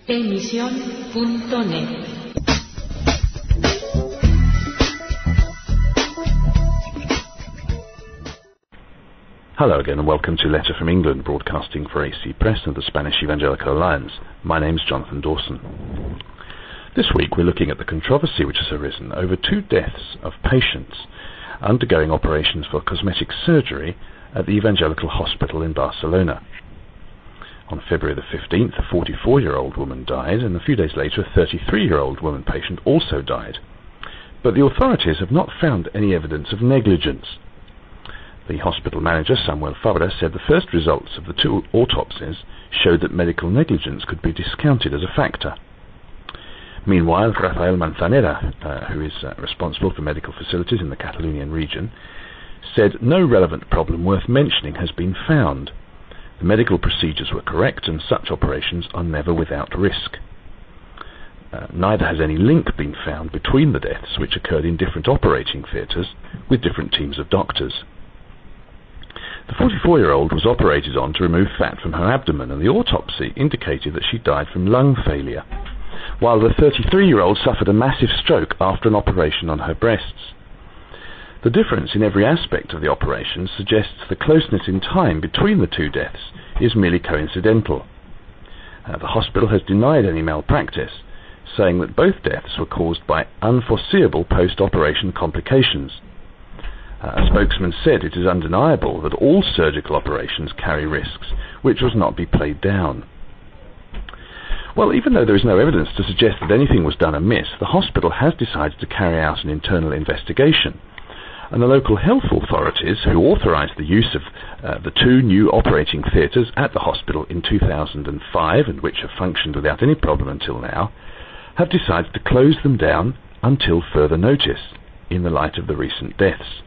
Emisión.net. Hello again and welcome to Letter from England, broadcasting for AC Press and the Spanish Evangelical Alliance. My name is Jonathan Dawson. This week we're looking at the controversy which has arisen over two deaths of patients undergoing operations for cosmetic surgery at the Evangelical Hospital in Barcelona. On February the 15th, a 44-year-old woman died, and a few days later a 33-year-old woman patient also died. But the authorities have not found any evidence of negligence. The hospital manager, Samuel Fabra, said the first results of the two autopsies showed that medical negligence could be discounted as a factor. Meanwhile, Rafael Manzanera, who is responsible for medical facilities in the Catalonian region, said no relevant problem worth mentioning has been found. The medical procedures were correct and such operations are never without risk. Neither has any link been found between the deaths, which occurred in different operating theatres with different teams of doctors. The 44-year-old was operated on to remove fat from her abdomen, and the autopsy indicated that she died from lung failure, while the 33-year-old suffered a massive stroke after an operation on her breasts. The difference in every aspect of the operation suggests the closeness in time between the two deaths is merely coincidental. The hospital has denied any malpractice, saying that both deaths were caused by unforeseeable post-operation complications. A spokesman said it is undeniable that all surgical operations carry risks, which must not be played down. Well, even though there is no evidence to suggest that anything was done amiss, the hospital has decided to carry out an internal investigation, and the local health authorities, who authorised the use of the two new operating theatres at the hospital in 2005, and which have functioned without any problem until now, have decided to close them down until further notice, in the light of the recent deaths.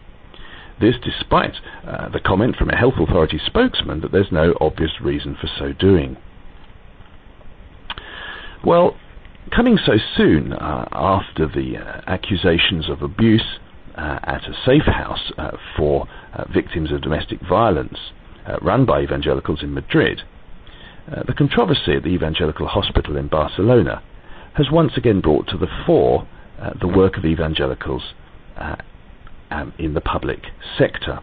This despite the comment from a health authority spokesman that there's no obvious reason for so doing. Well, coming so soon after the accusations of abuse at a safe house for victims of domestic violence run by evangelicals in Madrid, the controversy at the Evangelical Hospital in Barcelona has once again brought to the fore the work of evangelicals in the public sector.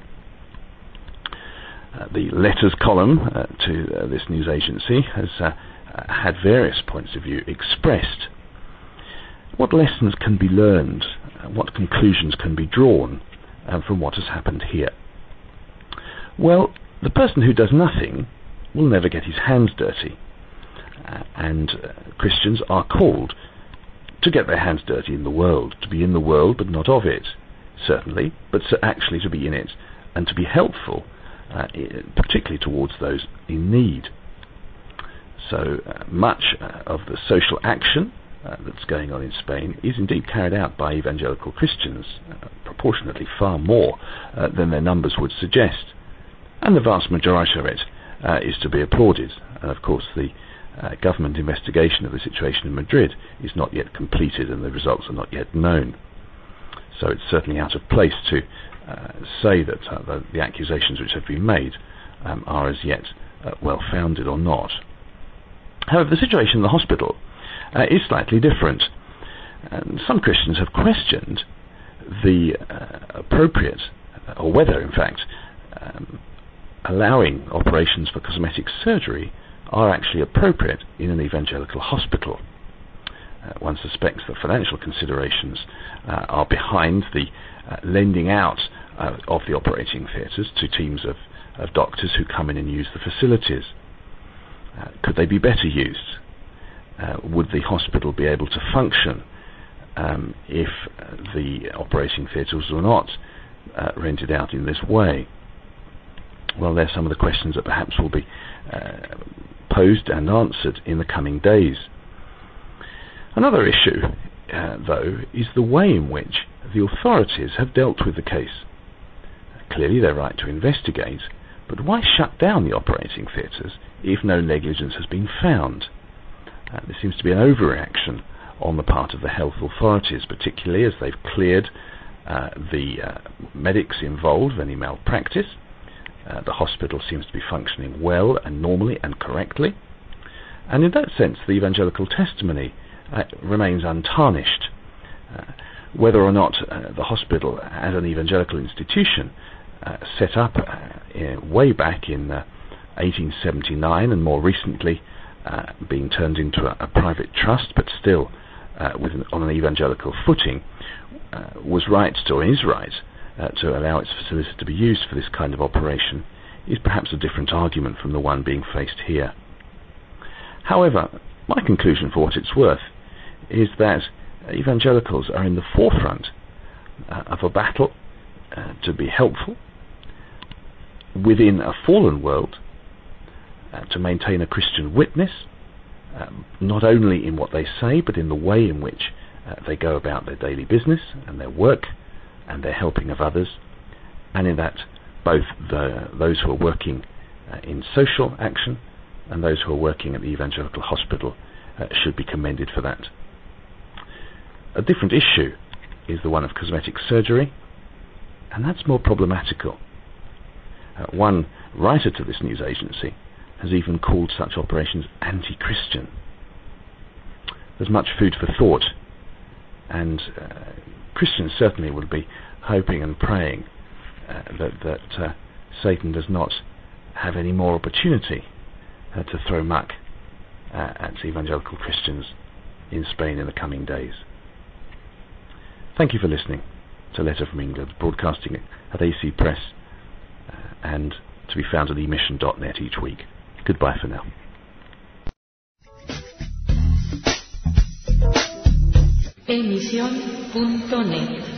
The letters column to this news agency has had various points of view expressed. What lessons can be learned? What conclusions can be drawn from what has happened here? Well, the person who does nothing will never get his hands dirty, and Christians are called to get their hands dirty in the world, to be in the world but not of it, certainly, but actually to be in it and to be helpful, particularly towards those in need. So much of the social action that's going on in Spain is indeed carried out by evangelical Christians, proportionately far more than their numbers would suggest, and the vast majority of it is to be applauded. And of course the government investigation of the situation in Madrid is not yet completed and the results are not yet known. So it's certainly out of place to say that the accusations which have been made are as yet well-founded or not. However, the situation in the hospital is slightly different. Some Christians have questioned the appropriate, or whether in fact allowing operations for cosmetic surgery are actually appropriate in an evangelical hospital. One suspects that financial considerations are behind the lending out of the operating theatres to teams of doctors who come in and use the facilities. Could they be better used? Would the hospital be able to function if the operating theatres were not rented out in this way? Well, they're some of the questions that perhaps will be posed and answered in the coming days. Another issue, though, is the way in which the authorities have dealt with the case. Clearly they're right to investigate, but why shut down the operating theatres if no negligence has been found? There seems to be an overreaction on the part of the health authorities, particularly as they've cleared the medics involved of any malpractice. The hospital seems to be functioning well and normally and correctly. And in that sense, the evangelical testimony remains untarnished. Whether or not the hospital, as an evangelical institution, set up way back in 1879 and more recently being turned into a private trust, but still on an evangelical footing, was right, or is right, to allow its facilities to be used for this kind of operation, is perhaps a different argument from the one being faced here. However, my conclusion, for what it's worth, is that evangelicals are in the forefront of a battle to be helpful within a fallen world, to maintain a Christian witness, not only in what they say, but in the way in which they go about their daily business and their work and their helping of others, and in that both those who are working in social action and those who are working at the Evangelical Hospital should be commended for that. A different issue is the one of cosmetic surgery, and that's more problematical. One writer to this news agency has even called such operations anti-Christian. There's much food for thought, and Christians certainly will be hoping and praying that Satan does not have any more opportunity to throw muck at evangelical Christians in Spain in the coming days. Thank you for listening to Letter from England, broadcasting at AC Press and to be found at emission.net each week. Goodbye for now. Emisión.net